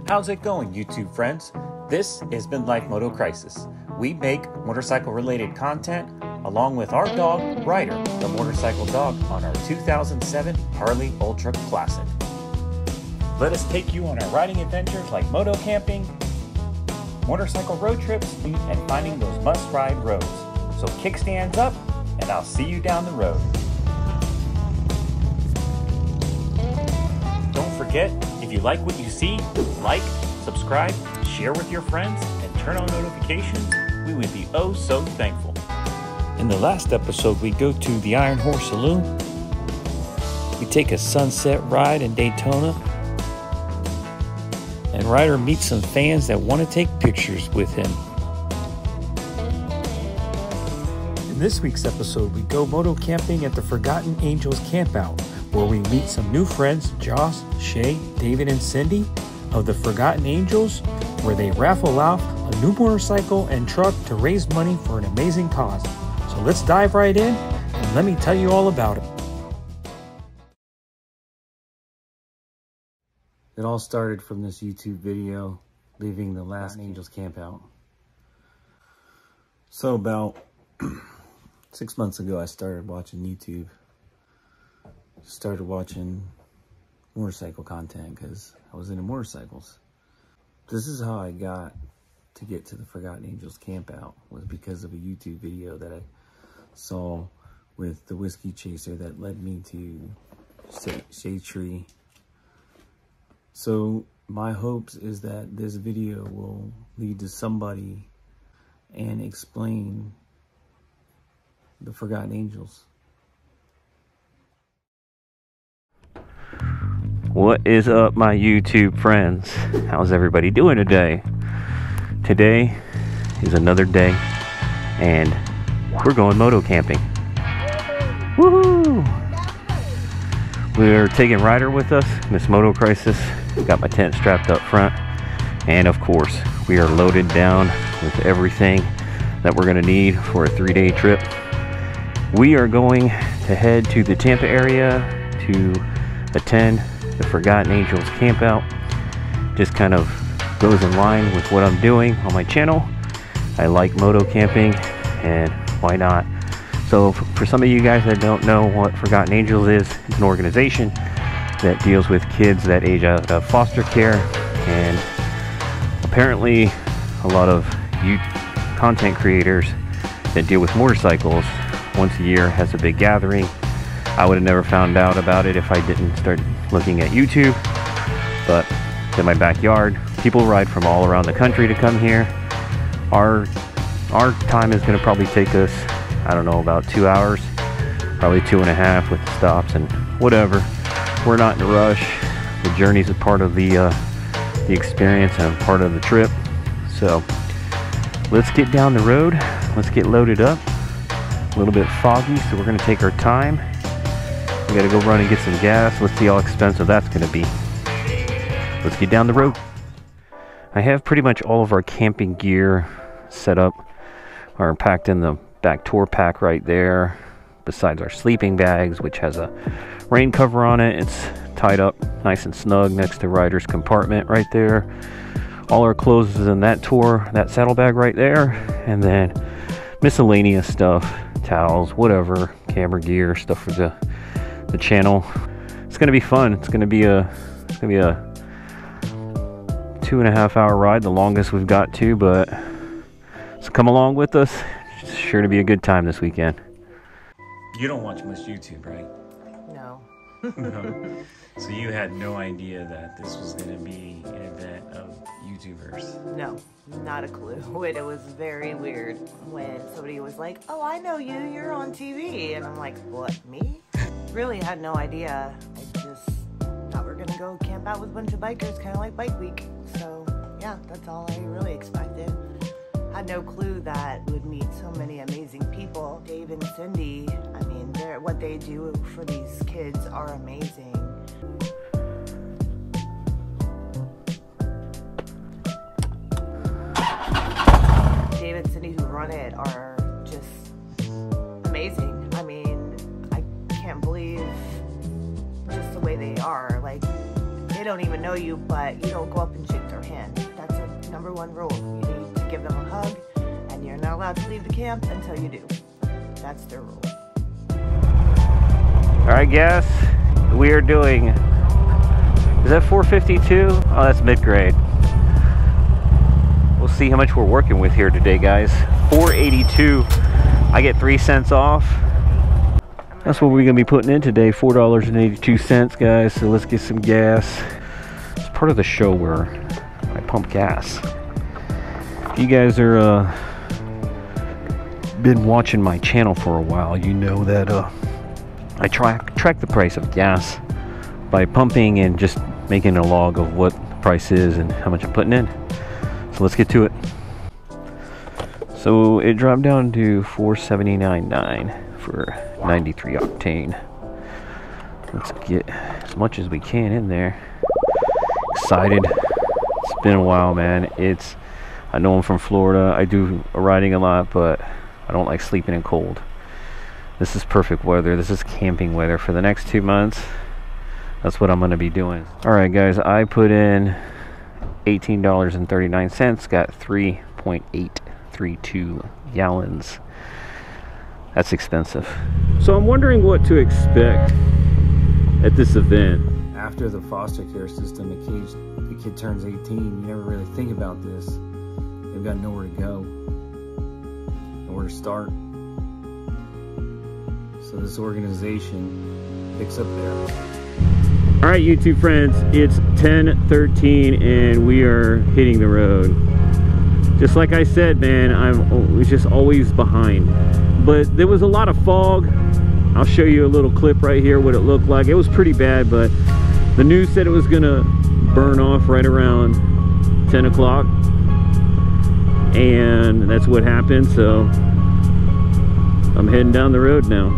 How's it going, YouTube friends? This is Midlife Moto Crisis. We make motorcycle-related content along with our dog, Ryder, the motorcycle dog, on our 2007 Harley Ultra Classic. Let us take you on our riding adventures like moto camping, motorcycle road trips, and finding those must-ride roads. So kickstands up, and I'll see you down the road. Don't forget, if you like what you see, like, subscribe, share with your friends, and turn on notifications. We would be oh so thankful. In the last episode, we go to the Iron Horse Saloon. We take a sunset ride in Daytona. And Ryder meets some fans that want to take pictures with him. In this week's episode, we go moto camping at the Forgotten Angels campout, where we meet some new friends, Josh, Shay, David, and Cindy of the Forgotten Angels, where they raffle off a new motorcycle and truck to raise money for an amazing cause. So let's dive right in and let me tell you all about it. It all started from this YouTube video, leaving the last Angels campout. So about 6 months ago, I started watching YouTube. Started watching motorcycle content because I was into motorcycles. This is how I got to get to the Forgotten Angels campout, was because of a YouTube video that I saw with the whiskey chaser that led me to SHADETREE. So my hopes is that this video will lead to somebody and explain the Forgotten Angels. What is up, my YouTube friends? How's everybody doing today? Today is another day and we're going moto camping. Woohoo! We're taking Ryder with us, Miss Moto Crisis. Got my tent strapped up front, and of course we are loaded down with everything that we're gonna need for a 3-day trip. We are going to head to the Tampa area to attend the Forgotten Angels campout. Just kind of goes in line with what I'm doing on my channel. I like moto camping, and why not? So for some of you guys that don't know what Forgotten Angels is, it's an organization that deals with kids that age out of foster care, and apparently a lot of youth content creators that deal with motorcycles once a year has a big gathering. I would have never found out about it if I didn't start looking at YouTube, but it's in my backyard. People ride from all around the country to come here. Our time is going to probably take us, I don't know, about 2 hours, probably 2.5 with the stops and whatever. We're not in a rush. The journey's a part of the experience and part of the trip. So let's get down the road. Let's get loaded up. A little bit foggy, so we're going to take our time. We got to go run and get some gas. Let's see how expensive that's going to be. Let's get down the road. I have pretty much all of our camping gear set up, or packed in the back tour pack right there, besides our sleeping bags, which has a rain cover on it. It's tied up nice and snug next to Ryder's compartment right there. All our clothes is in that saddle bag right there, and then miscellaneous stuff, towels, whatever, camera gear, stuff for the channel. It's gonna be fun. It's gonna be a 2.5 hour ride, the longest we've got to, but so come along with us. It's sure to be a good time this weekend. You don't watch much YouTube, right? No. No. So you had no idea that this was going to be an event of YouTubers? No, not a clue. It was very weird when somebody was like, oh, I know you, you're on TV. And I'm like, what, me? Really had no idea. I just thought we were going to go camp out with a bunch of bikers, kind of like Bike Week. So yeah, that's all I really expected. Had no clue that we would meet so many amazing people. Dave and Cindy, I mean, what they do for these kids are amazing. Dave and Cindy who run it are just amazing. I mean, I can't believe just the way they are. Like, they don't even know you, but you don't go up and shake their hand. That's a #1 rule. You need to give them a hug, and you're not allowed to leave the camp until you do. That's their rule. Alright guys, we are doing, is that 452? Oh, that's mid-grade. We'll see how much we're working with here today, guys. 482. I get 3 cents off. That's what we're gonna be putting in today, $4.82, guys. So let's get some gas. It's part of the show where I pump gas. If you guys are been watching my channel for a while, you know that I track the price of gas by pumping and just making a log of what the price is and how much I'm putting in. So let's get to it. So it dropped down to $4.79.9 for 93 octane. Let's get as much as we can in there. Excited. It's been a while, man. I know I'm from Florida. I do riding a lot, but I don't like sleeping in cold. This is perfect weather. This is camping weather for the next 2 months. That's what I'm going to be doing. Alright guys, I put in $18.39, got 3.832 gallons. That's expensive. So I'm wondering what to expect at this event. After the foster care system, the kid turns 18, you never really think about this. They've got nowhere to go, nowhere to start. So this organization picks up there. All right, YouTube friends, it's 10:13 and we are hitting the road. Just like I said, man, I was just always behind. But there was a lot of fog. I'll show you a little clip right here what it looked like. It was pretty bad, but the news said it was gonna burn off right around 10 o'clock. And that's what happened, so I'm heading down the road now.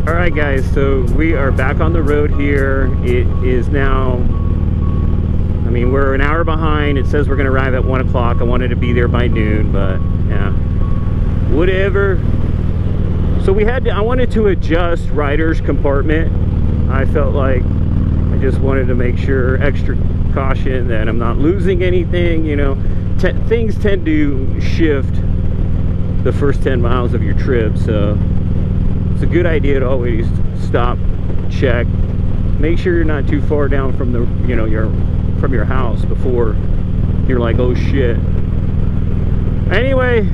All right guys, so we are back on the road here. It is now, I mean, we're an hour behind. It says we're gonna arrive at 1 o'clock. I wanted to be there by noon, but yeah, whatever. So I wanted to adjust rider's compartment. I felt like I just wanted to make sure, extra caution that I'm not losing anything, you know. Things tend to shift the first 10 miles of your trip, so it's a good idea to always stop, check, make sure you're not too far down from the, you know, from your house before you're like, oh shit. Anyway,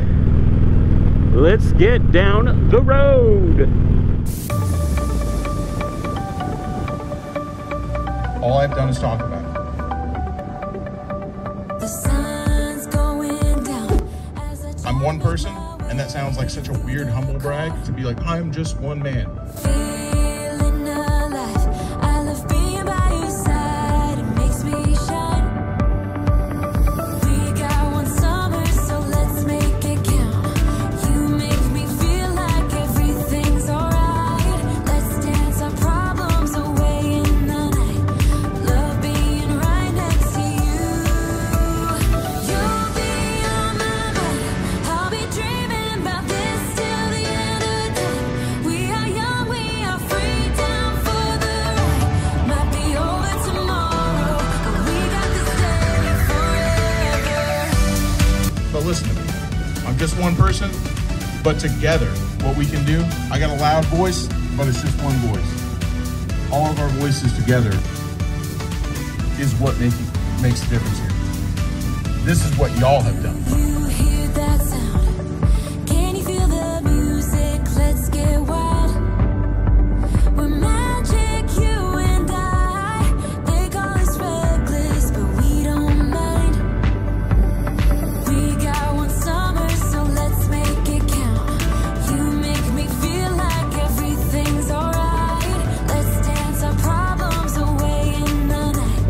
let's get down the road. All I've done is talk about it. I'm one person, and that sounds like such a weird humble brag to be like, I'm just one man. Listen to me. I'm just one person, but together, what we can do, I got a loud voice, but it's just one voice. All of our voices together is what makes the difference here. This is what y'all have done. You hear that sound? Can you feel the music? Let's get wild. We're magic, you and I. They call us reckless, but we don't mind. We got one summer, so let's make it count. You make me feel like everything's alright. Let's dance our problems away in the night.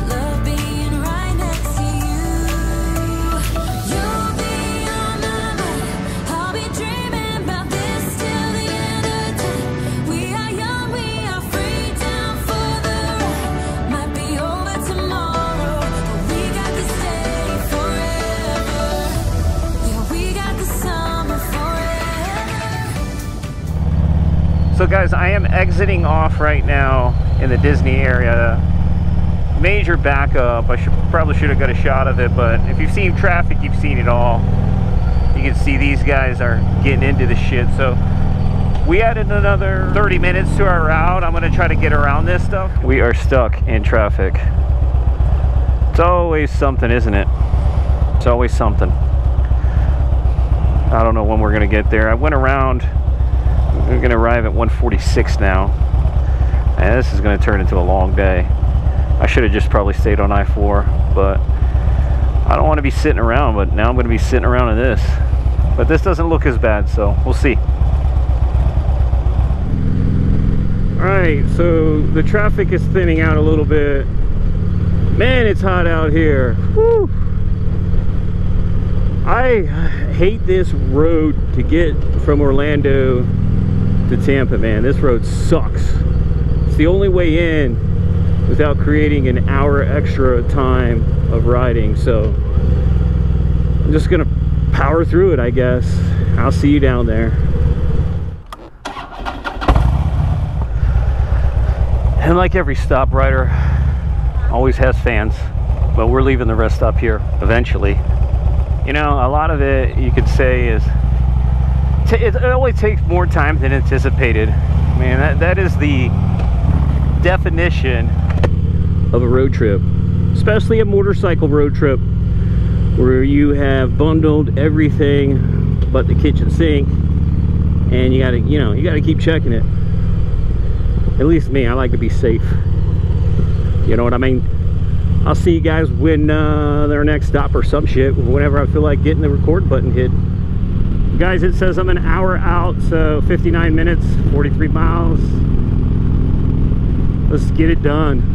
Love being right next to you. You'll be on my mind. I'll be dreaming about this till the end of time. We are young, we are free, down for the ride. Might be over tomorrow, but we got this day forever. Yeah, we got the summer forever. So guys, I am exiting off right now in the Disney area. major backup. I probably should have got a shot of it, but if you've seen traffic, you've seen it all. You can see these guys are getting into the shit. So we added another 30 minutes to our route. I'm gonna try to get around this stuff. We are stuck in traffic. It's always something, isn't it? It's always something. I don't know when we're gonna get there. I went around. We're gonna arrive at 146 now, and this is gonna turn into a long day. I should have just probably stayed on I-4, but I don't want to be sitting around. But now I'm going to be sitting around in this. But this doesn't look as bad, so we'll see. Alright, so the traffic is thinning out a little bit. Man, it's hot out here. Woo! I hate this road to get from Orlando to Tampa, man. This road sucks. It's the only way in without creating an hour extra time of riding. So I'm just gonna power through it, I guess. I'll see you down there. And like every stop, rider always has fans, but we're leaving the rest stop here eventually. You know, a lot of it you could say is it only takes more time than anticipated. Man, that is the definition of a road trip, especially a motorcycle road trip, where you have bundled everything but the kitchen sink, and you gotta keep checking it. At least me, I like to be safe. You know what I mean? I'll see you guys when their next stop or some shit, whenever I feel like getting the record button hit. Guys, it says I'm an hour out, so 59 minutes, 43 miles. Let's get it done.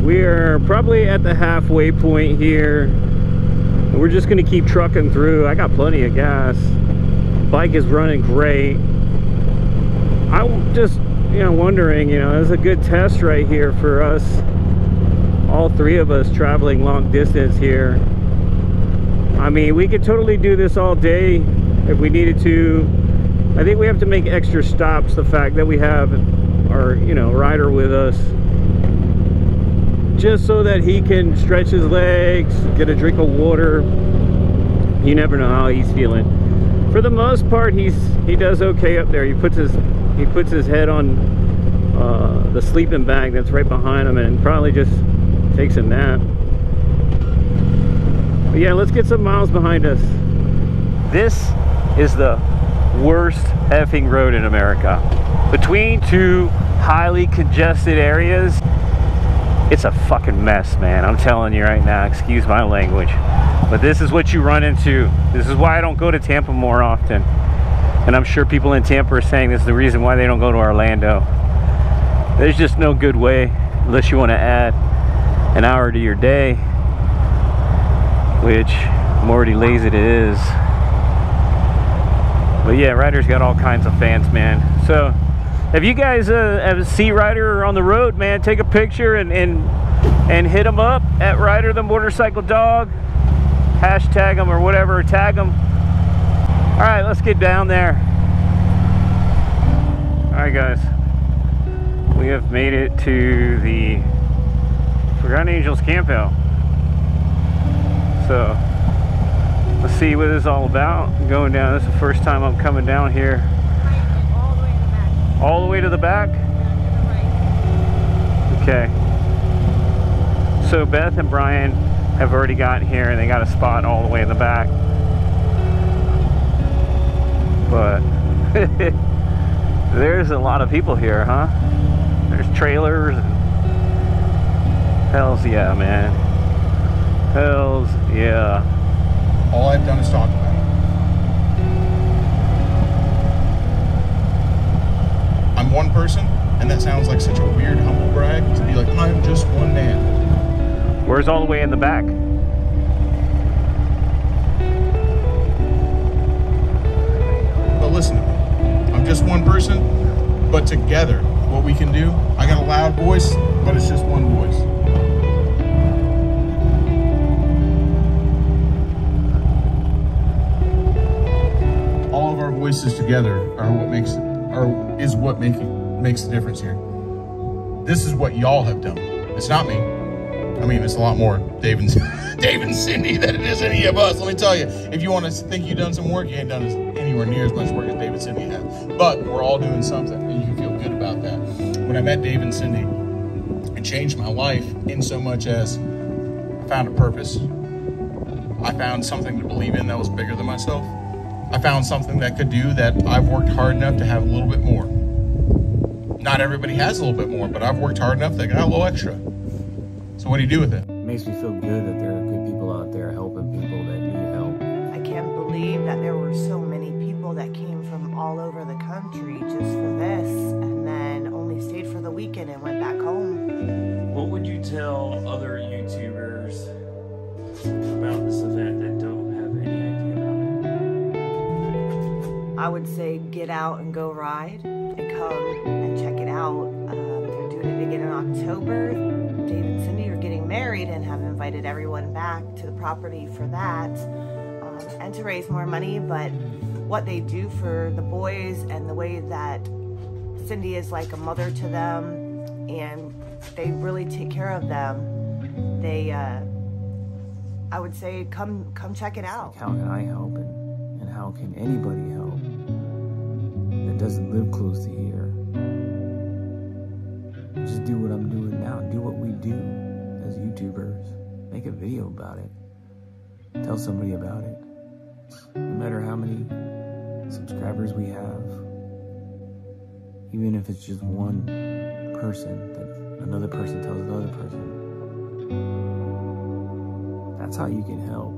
We're probably at the halfway point here. We're just gonna keep trucking through. I got plenty of gas. Bike is running great. I'm just, wondering, it's a good test right here for us, all three of us traveling long distance here. I mean, we could totally do this all day if we needed to. I think we have to make extra stops. The fact that we have our, rider with us, just so that he can stretch his legs, get a drink of water. You never know how he's feeling. For the most part, he does okay up there. He puts his head on the sleeping bag that's right behind him and probably just takes a nap. But yeah, let's get some miles behind us. This is the worst effing road in America. Between two highly congested areas, it's a fucking mess, man. I'm telling you right now, excuse my language, but this is what you run into. This is why I don't go to Tampa more often. And I'm sure people in Tampa are saying this is the reason why they don't go to Orlando. There's just no good way, unless you want to add an hour to your day, which I'm already lazy to is. But yeah, Ryder's got all kinds of fans, man. So if you guys see Ryder on the road, man, take a picture and hit him up at Ryder the Motorcycle Dog. Hashtag him or whatever, tag him. All right, let's get down there. All right, guys. We have made it to the Forgotten Angels campout. So let's see what this is all about. I'm going down. This is the first time I'm coming down here. All the way in the back. All the way to the back? Okay. So Beth and Brian have already gotten here and they got a spot all the way in the back. But there's a lot of people here, huh? There's trailers. Hells yeah, man. Hells yeah. All I've done is talk about it. I'm one person, and that sounds like such a weird humble brag to be like, I'm just one man. Where's all the way in the back? But listen to me. I'm just one person, but together, what we can do, I got a loud voice, but it's just one voice. All of our voices together are what makes the difference here. this is what y'all have done. It's not me. I mean, it's a lot more Dave and Cindy than it is any of us. Let me tell you, if you want to think you've done some work, you ain't done anywhere near as much work as Dave and Cindy have. But we're all doing something, and you can feel good about that. When I met Dave and Cindy, it changed my life in so much as I found a purpose. I found something to believe in that was bigger than myself. I found something that could do that I've worked hard enough to have a little bit more. Not everybody has a little bit more, but I've worked hard enough that I got a little extra. So what do you do with it? It makes me feel good that there are good people out there helping people that need help. I can't believe that there were so many people that came from all over the country just for this, and then only stayed for the weekend and went back home. What would you tell other YouTubers about this event that don't have any idea about it? I would say get out and go ride and come and check it out. They're doing it again in October. Dave and Cindy are getting married and have invited everyone back to the property for that, and to raise more money. But what they do for the boys and the way that Cindy is like a mother to them and they really take care of them, they I would say come check it out. Like, how can I help, and how can anybody help that doesn't live close to here? Just do what I'm doing now. Do what we do as YouTubers. Make a video about it. Tell somebody about it. No matter how many subscribers we have, even if it's just one person that another person tells another person, that's how you can help.